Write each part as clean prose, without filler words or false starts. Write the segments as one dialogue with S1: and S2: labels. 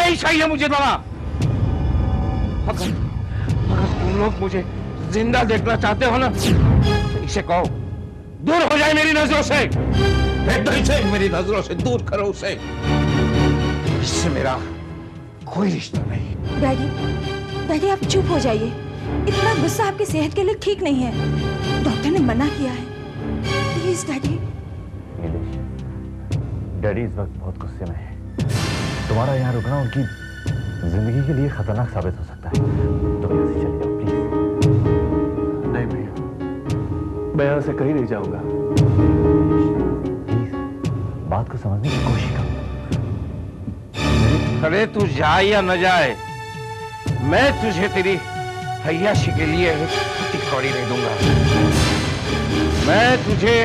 S1: नहीं चाहिए मुझे दवा। अगर तुम लोग मुझे जिंदा देखना चाहते हो ना, तो इसे कहो दूर हो जाए मेरी नजरों से। इसे मेरी नजरों से दूर करो उसे। इससे मेरा कोई रिश्ता नहीं।
S2: डैडी आप चुप हो जाइए। इतना गुस्सा आपकी सेहत के लिए ठीक नहीं है। डॉक्टर ने मना किया है। Please daddy.
S3: डैडी इस वक्त बहुत गुस्से में है। तुम्हारा यहाँ रुकना उनकी जिंदगी के लिए खतरनाक साबित हो सकता है। तुम यहाँ से चले जाओ प्लीज।
S4: नहीं भैया, मैं यहाँ से कहीं नहीं जाऊंगा।
S3: प्लीज बात को समझने की कोशिश करो।
S1: अरे तू जाए या न जाए, मैं तुझे तेरी हयाशी के लिए कौड़ी नहीं दूंगा। मैं तुझे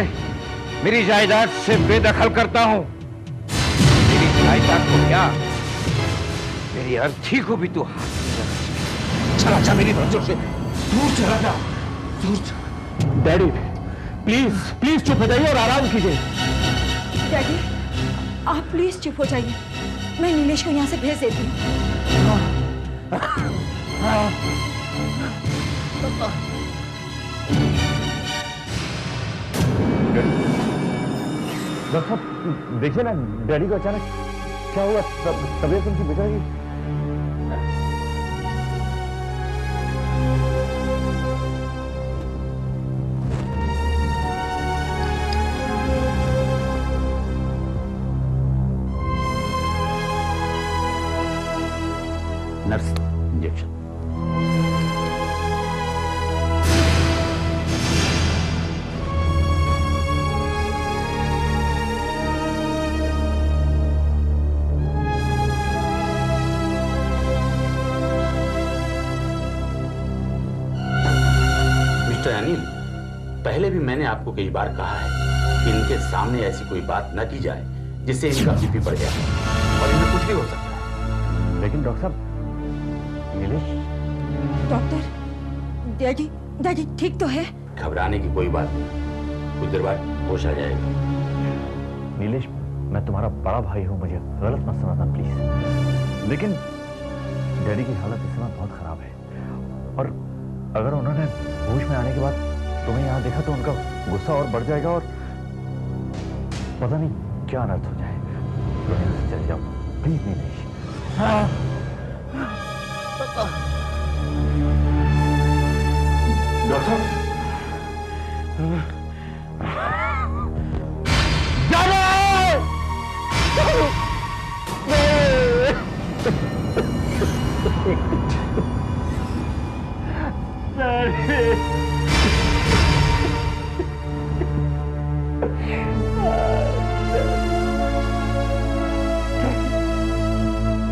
S1: मेरी जायदाद से बेदखल करता हूं। मेरी जायदाद को क्या, मेरी अर्थी को भी तू हाथ चला जा मेरी नजरों से दूर चला जा, दूर चला।
S4: डैडी प्लीज प्लीज चुप हो जाइए और आराम कीजिए।
S2: डैडी आप प्लीज चुप हो जाइए। मैं नीलेश को यहाँ से भेज देती हूँ।
S3: डॉक्टर साहब देखिए ना, डैडी को अचानक क्या हुआ? तबीयत उनकी बिगड़ गई।
S1: Nurse injection.
S5: मिस्टर अनिल, पहले भी मैंने आपको कई बार कहा है कि इनके सामने ऐसी कोई बात न की जाए जिससे इनका बीपी बढ़ गया और इन्हें कुछ भी हो सकता है।
S3: लेकिन डॉक्टर साहब, नीलेश।
S2: डॉक्टर, डैडी ठीक तो है?
S5: घबराने की कोई बात नहीं, कुछ देर बाद होश आ जाएगा।
S3: नीलेश, मैं तुम्हारा बड़ा भाई हूं, मुझे गलत मत समझना प्लीज। लेकिन डैडी की हालत इस समय बहुत खराब है और अगर उन्होंने होश में आने के बाद तुम्हें यहाँ देखा तो उनका गुस्सा और बढ़ जाएगा और पता नहीं क्या अनर्थ हो जाए। तो यहाँ से चले जाओ please Nilesh.
S4: Doctor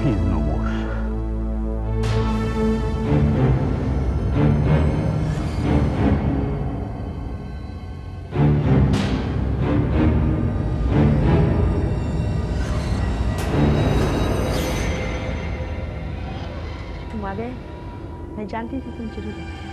S3: He's no more.
S6: तुम आ गए। मैं जानती थी तुम जरूर आओगे।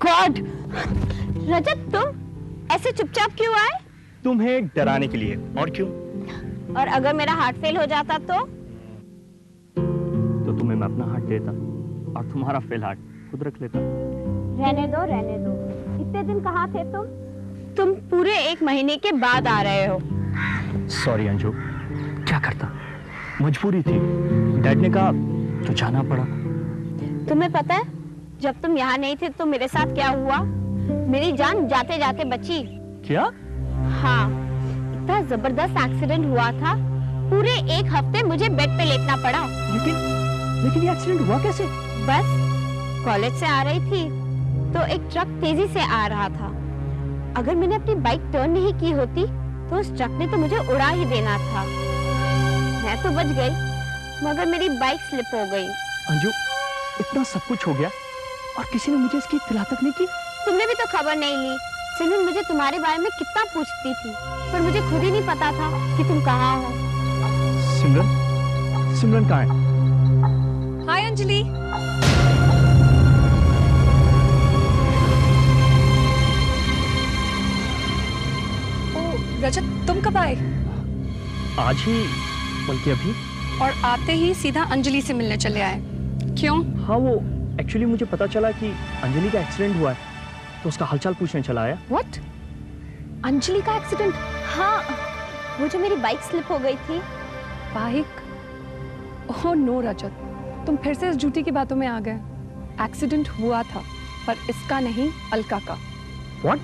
S6: गॉड, रजत तुम ऐसे चुपचाप क्यों आए?
S4: तुम्हें डराने के लिए। और क्यों?
S6: और अगर मेरा हार्ट फेल हो जाता तो
S4: तुम्हें मैं अपना हार्ट देता और तुम्हारा फेल हार्ट खुद रख लेता।
S6: रहने दो। इतने दिन कहाँ थे तुम पूरे 1 महीने के बाद आ रहे हो।
S4: सॉरी अंजू, क्या करता, मजबूरी थी। डैड ने कहा तो जाना पड़ा।
S6: तुम्हें पता है जब तुम यहाँ नहीं थे तो मेरे साथ क्या हुआ? मेरी जान जाते जाते बची।
S4: क्या?
S6: हाँ, इतना जबरदस्त एक्सीडेंट हुआ था, पूरे 1 हफ्ते मुझे बेड पे लेटना पड़ा।
S4: लेकिन ये एक्सीडेंट हुआ कैसे?
S6: बस कॉलेज से आ रही थी तो एक ट्रक तेजी से आ रहा था। अगर मैंने अपनी बाइक टर्न नहीं की होती तो उस ट्रक ने तो मुझे उड़ा ही देना था। मैं तो बच गई मगर मेरी बाइक स्लिप हो गई।
S4: अंजू, इतना सब कुछ हो गया और किसी ने मुझे इसकी इत्तला तक नहीं की।
S6: तुमने भी तो खबर नहीं ली। सिमरन मुझे तुम्हारे बारे में कितना पूछती थी पर मुझे खुद ही नहीं पता था कि तुम कहाँ हो।
S4: सिमरन कहाँ है?
S2: हाय अंजलि।
S7: रजत, तुम कब आए?
S4: आज ही, बल्कि अभी।
S7: और आते ही सीधा अंजलि से मिलने चले आए, क्यों?
S4: हाँ, वो एक्चुअली मुझे पता चला कि अंजलि का एक्सीडेंट हुआ है तो उसका हालचाल पूछने चला आया।
S7: व्हाट? अंजलि का एक्सीडेंट?
S6: हाँ, वो जो मेरी बाइक स्लिप हो गई थी।
S7: बाइक? ओह नो रजत, तुम फिर से इस ड्यूटी की बातों में आ गए। एक्सीडेंट हुआ था पर इसका नहीं, अलका का।
S4: व्हाट?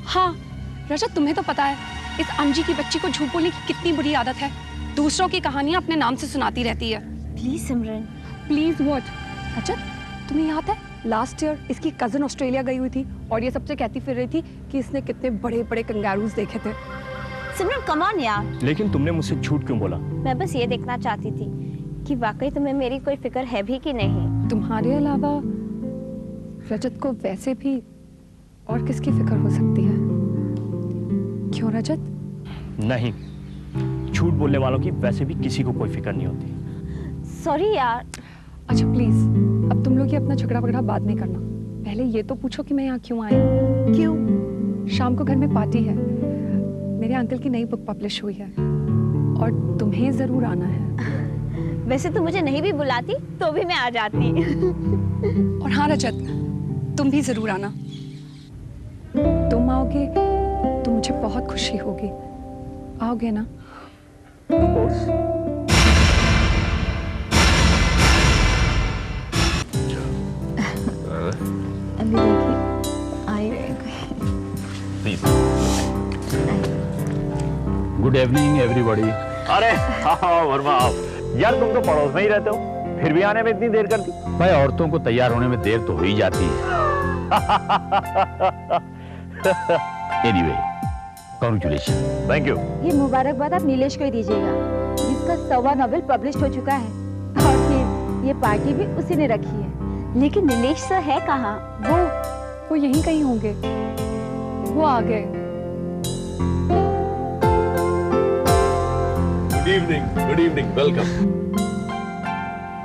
S7: हाँ रजत, तुम्हें तो पता है इस अंजी की बच्ची को झूठ बोलने की कितनी बुरी आदत है। दूसरों की कहानियां अपने नाम से सुनाती रहती है।
S6: Please Simran.
S7: Please what? Rajat, तुम्हें याद है लास्ट ईयर इसकी कजन ऑस्ट्रेलिया गई हुई थी और ये सबसे कहती फिर रही थी कि इसने कितने बड़े बड़े कंगारूज देखे थे।
S6: सिमरन कम ऑन यार।
S4: लेकिन तुमने मुझसे झूठ क्यों बोला?
S6: मैं बस ये देखना चाहती थी कि वाकई तुम्हें मेरी कोई फिक्र है भी कि नहीं।
S7: तुम्हारे अलावा रजत को वैसे भी और किसकी फिक्र हो सकती है? क्यों रजत?
S4: नहीं, झूठ बोलने वालों की वैसे भी किसी को कोई फिक्र नहीं होती।
S6: सॉरी यार।
S7: अच्छा प्लीज, अब तुम लोग ये अपना झगड़ा वगड़ा बात नहीं करना। पहले ये तो पूछो कि मैं यहाँ क्यों आई हूँ।
S6: क्यों?
S7: शाम को घर में पार्टी है, मेरे अंकल की नई बुक पब्लिश हुई है और तुम्हें जरूर आना है।
S6: वैसे तो मुझे नहीं भी बुलाती तो भी मैं आ जाती।
S7: और हाँ रजत, तुम भी जरूर आना। तुम आओगे तो मुझे बहुत खुशी होगी। आओगे ना?
S4: Of course.
S2: अभी देखिए आई
S5: गुड इवनिंग एवरीबॉडी।
S3: अरे हाँ वर्मा आप, यार तुम तो पड़ोस में ही रहते हो, फिर भी आने में इतनी देर कर दी।
S5: भाई औरतों को तैयार होने में देर तो हो ही जाती है। Anyway, congratulation.
S3: Thank you.
S2: ये मुबारकबाद आप नीलेश को ही दीजिएगा जिसका 100वां नॉवेल पब्लिश हो चुका है और फिर ये पार्टी भी उसी ने रखी है।
S6: लेकिन नीलेश सर है कहाँ?
S7: वो यहीं कहीं होंगे। वो आ गए।
S8: Good evening, welcome.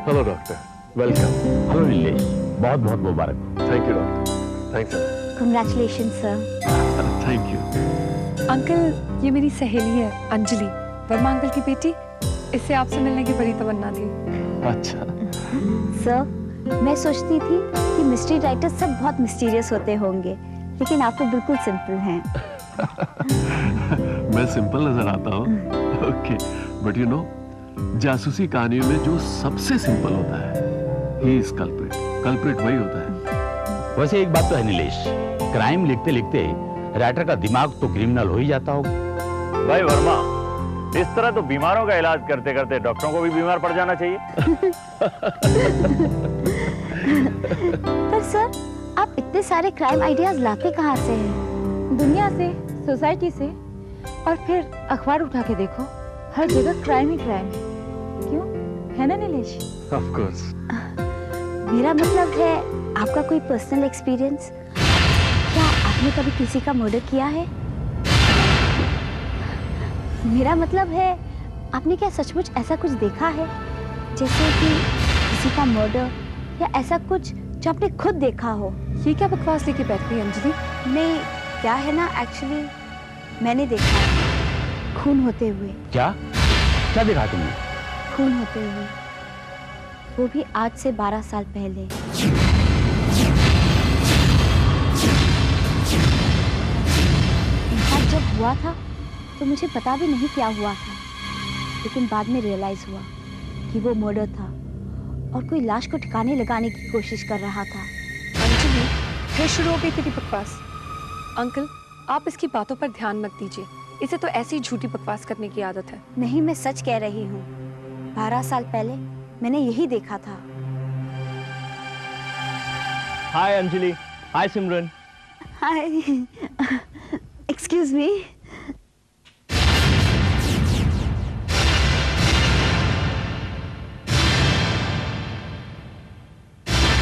S8: Hello doctor, welcome.
S5: Hello Nilesh, बहुत बहुत मुबारक।
S8: Thank you doctor. Thanks sir.
S6: Congratulation sir.
S8: Thank you.
S7: Uncle, ये मेरी सहेली है अंजलि, वर्मा अंकल की बेटी। इससे आपसे मिलने की बड़ी तमन्ना थी।
S8: अच्छा।
S6: सर, मैं सोचती थी कि मिस्ट्री राइटर सब बहुत मिस्टीरियस होते होंगे, लेकिन आप तो बिल्कुल सिंपल हैं।
S8: मैं सिंपल नजर आता हूँ। ओके, बट यू नो, जासूसी कहानियों में जो सबसे सिंपल होता है, ही इज कल्प्रिट। कल्प्रिट वही होता है।
S5: वैसे एक बात तो है नीलेश, क्राइम लिखते लिखते राइटर का दिमाग तो क्रिमिनल हो ही जाता होगा।
S3: भाई वर्मा, इस तरह तो बीमारों का इलाज करते करते डॉक्टरों को भी बीमार पड़ जाना चाहिए।
S6: पर सर, आप इतने सारे क्राइम आइडियाज लाते कहाँ से हैं?
S2: दुनिया से, सोसाइटी से, और फिर अखबार उठा के देखो, हर जगह क्राइम ही क्राइम है। क्यों, है ना नीलेश?
S8: Of course.
S6: मेरा मतलब है आपका कोई पर्सनल एक्सपीरियंस? क्या आपने कभी किसी का मर्डर किया है? मेरा मतलब है आपने क्या सचमुच ऐसा कुछ देखा है, जैसे कि किसी का मर्डर या ऐसा कुछ जो आपने खुद देखा हो?
S7: ये क्या बकवास लेके बैठ गई अंजलि?
S6: नहीं, क्या है ना, एक्चुअली मैंने देखा खून होते हुए।
S4: क्या क्या देखा तुमने?
S6: खून होते हुए, वो भी आज से 12 साल पहले। इनफैक्ट जब हुआ था तो मुझे पता भी नहीं क्या हुआ था, लेकिन बाद में रियलाइज हुआ कि वो मर्डर था और कोई लाश को ठिकाने लगाने की कोशिश कर रहा था।
S7: अंजलि, फिर शुरू हो गई तेरी बकवास। अंकल, आप इसकी बातों पर ध्यान मत दीजिए, इसे तो ऐसी झूठी बकवास करने की आदत है।
S6: नहीं, मैं सच कह रही हूँ। 12 साल पहले मैंने यही देखा था।
S4: हाय अंजलि, हाय सिमरन।
S6: हाय, एक्सक्यूज मी।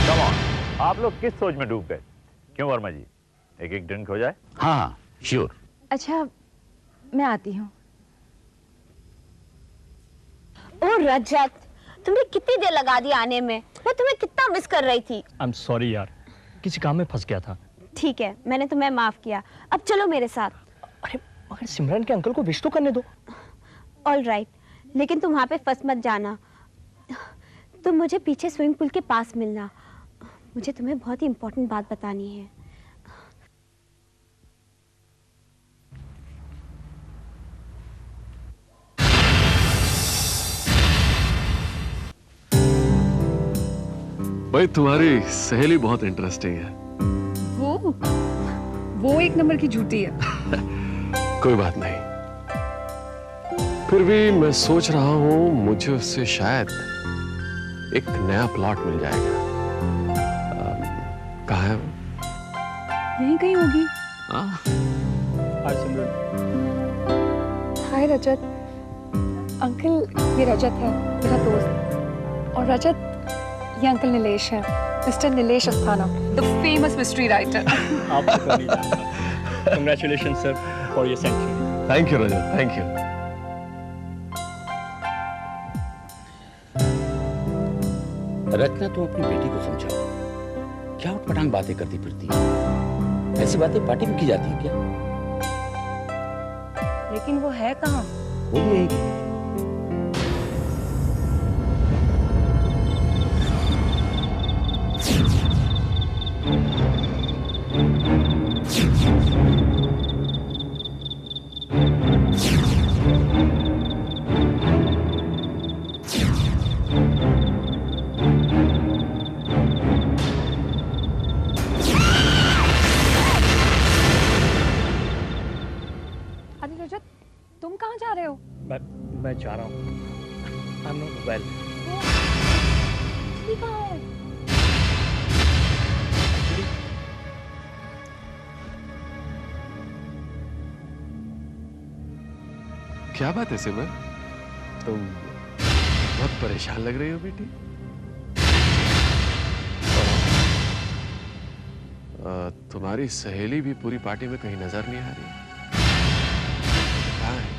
S3: कम ऑन, आप लोग किस सोच में डूब गए? क्यों वर्मा जी, एक एक ड्रिंक हो जाए?
S5: हाँ श्योर।
S2: अच्छा, मैं आती हूँ।
S6: ओ रजत, तुमने कितनी देर लगा दी आने में? मैं तुम्हें कितना मिस कर रही थी।
S4: आई एम सॉरी यार, किसी काम में फंस गया था।
S6: ठीक है, मैंने तुम्हें माफ किया। अब चलो मेरे साथ।
S4: अरे मगर सिमरन के अंकल को विश तो करने दो।
S6: ऑल राइट, लेकिन तुम वहाँ पे फंस मत जाना। तुम मुझे पीछे स्विमिंग पूल के पास मिलना। मुझे तुम्हें बहुत ही इम्पोर्टेंट बात बतानी है।
S8: भाई तुम्हारी सहेली बहुत इंटरेस्टिंग है।
S7: वो एक नंबर की झूठी है।
S8: कोई बात नहीं, फिर भी मैं सोच रहा हूं मुझे उससे शायद एक नया प्लॉट मिल जाएगा। कहाँ है वो?
S7: यहीं कहीं होगी।
S4: हाय सिमरन।
S7: हाय रजत। अंकल, ये रजत है, मेरा दोस्त। और रजत, ये अंकल नीलेश है, mister Nilesh Asthana, the famous mystery writer.
S4: आपको तो नहीं जानता। Congratulations sir for your century.
S8: Thank you Rajat, thank you.
S5: Rachna, तुम अपनी बेटी को समझाओ। क्या उटपटांग बातें करती फिरती है? ऐसी बातें पार्टी में की जाती है क्या?
S2: लेकिन वो है कहाँ?
S5: वो भी यही।
S7: अरे रजत, तुम कहाँ जा रहे हो?
S4: मैं जा रहा हूँ। I am not well.
S7: ये कहाँ है?
S8: क्या बात है सिमरन, तुम बहुत परेशान लग रही हो बेटी। तुम्हारी सहेली भी पूरी पार्टी में कहीं नजर नहीं आ रही। कहाँ है?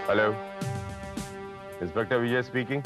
S9: हेलो, इंस्पेक्टर विजय स्पीकिंग।